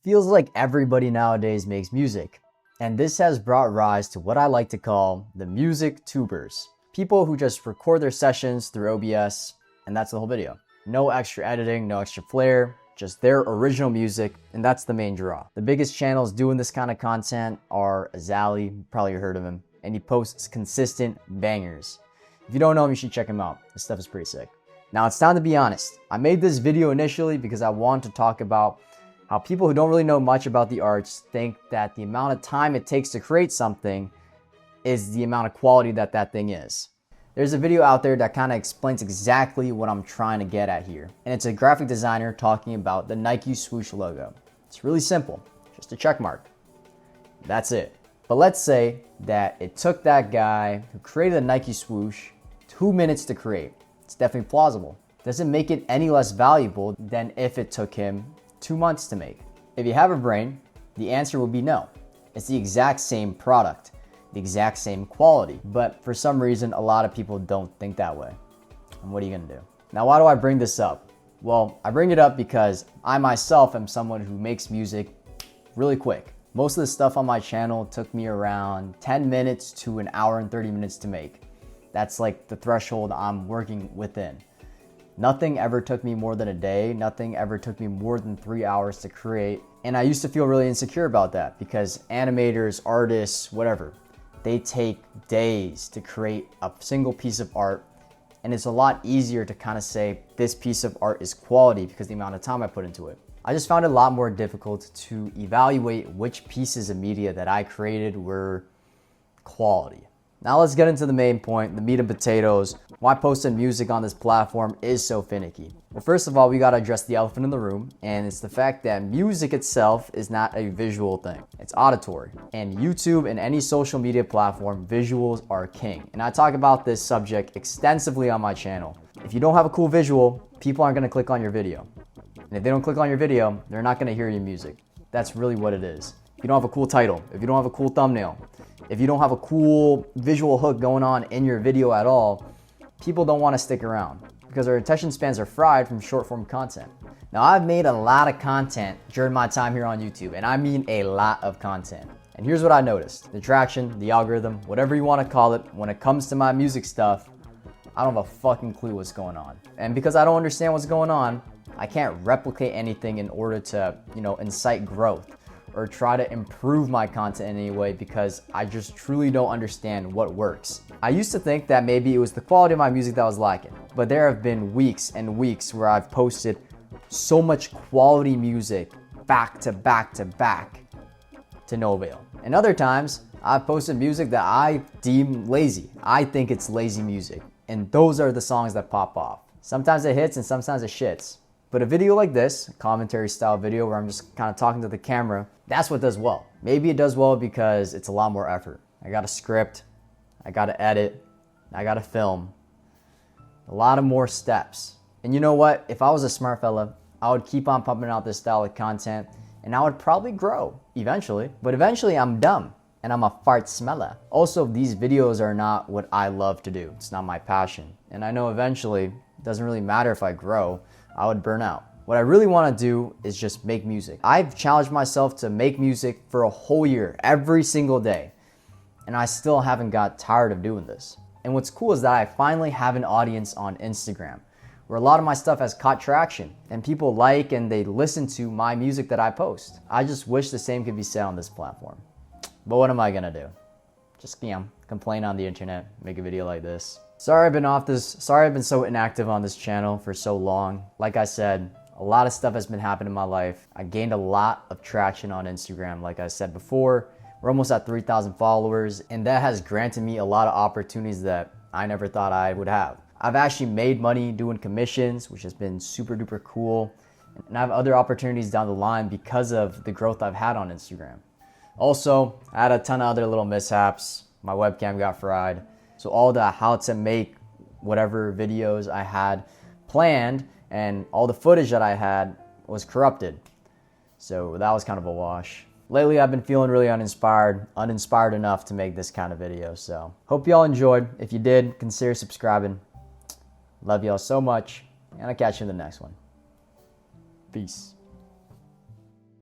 Feels like everybody nowadays makes music, and this has brought rise to what I like to call the music tubers. People who just record their sessions through OBS, and that's the whole video. No extra editing, no extra flair, just their original music, and that's the main draw. The biggest channels doing this kind of content are Azali, probably heard of him, and he posts consistent bangers. If you don't know him, you should check him out. This stuff is pretty sick. Now it's time to be honest. I made this video initially because I wanted to talk about how people who don't really know much about the arts think that the amount of time it takes to create something is the amount of quality that that thing is. There's a video out there that kind of explains exactly what I'm trying to get at here. And it's a graphic designer talking about the Nike swoosh logo. It's really simple, just a check mark. That's it. But let's say that it took that guy who created the Nike swoosh 2 minutes to create. It's definitely plausible. Doesn't make it any less valuable than if it took him 2 months to make. If you have a brain, the answer would be no. It's the exact same product, the exact same quality, but for some reason, a lot of people don't think that way. And what are you gonna do? Now, why do I bring this up? Well, I bring it up because I myself am someone who makes music really quick. Most of the stuff on my channel took me around 10 minutes to an hour and 30 minutes to make. That's like the threshold I'm working within. Nothing ever took me more than a day. Nothing ever took me more than 3 hours to create. And I used to feel really insecure about that because animators, artists, whatever, they take days to create a single piece of art. And it's a lot easier to kind of say this piece of art is quality because the amount of time I put into it. I just found it a lot more difficult to evaluate which pieces of media that I created were quality. Now let's get into the main point, the meat and potatoes. Why posting music on this platform is so finicky. Well, first of all, we gotta address the elephant in the room, and it's the fact that music itself is not a visual thing. It's auditory. And YouTube and any social media platform, visuals are king. And I talk about this subject extensively on my channel. If you don't have a cool visual, people aren't gonna click on your video. And if they don't click on your video, they're not gonna hear your music. That's really what it is. If you don't have a cool title, if you don't have a cool thumbnail, if you don't have a cool visual hook going on in your video at all, people don't want to stick around because their attention spans are fried from short form content. Now, I've made a lot of content during my time here on YouTube, and I mean a lot of content. And here's what I noticed. The traction, the algorithm, whatever you want to call it, when it comes to my music stuff, I don't have a fucking clue what's going on. And because I don't understand what's going on, I can't replicate anything in order to, incite growth or try to improve my content in any way because I just truly don't understand what works. I used to think that maybe it was the quality of my music that was lacking, but there have been weeks and weeks where I've posted so much quality music back to back to back to no avail. And other times, I've posted music that I deem lazy. I think it's lazy music, and those are the songs that pop off. Sometimes it hits and sometimes it shits. But a video like this, a commentary style video where I'm just kind of talking to the camera, that's what does well. Maybe it does well because it's a lot more effort. I got a script, I got to edit, I got to film. A lot of more steps. And you know what? If I was a smart fella, I would keep on pumping out this style of content and I would probably grow eventually. But eventually I'm dumb and I'm a fart smeller. Also, these videos are not what I love to do. It's not my passion. And I know eventually it doesn't really matter if I grow. I would burn out. What I really want to do is just make music. I've challenged myself to make music for a whole year, every single day. And I still haven't got tired of doing this. And what's cool is that I finally have an audience on Instagram, where a lot of my stuff has caught traction and people like and they listen to my music that I post. I just wish the same could be said on this platform. But what am I gonna do? Just, complain on the internet, make a video like this. Sorry I've been so inactive on this channel for so long. Like I said, a lot of stuff has been happening in my life. I gained a lot of traction on Instagram, like I said before. We're almost at 3,000 followers, and that has granted me a lot of opportunities that I never thought I would have. I've actually made money doing commissions, which has been super duper cool. And I have other opportunities down the line because of the growth I've had on Instagram. Also, I had a ton of other little mishaps. My webcam got fried. So all the how to make whatever videos I had planned and all the footage that I had was corrupted. So that was kind of a wash. Lately, I've been feeling really uninspired enough to make this kind of video. So hope y'all enjoyed. If you did, consider subscribing. Love y'all so much, and I'll catch you in the next one. Peace.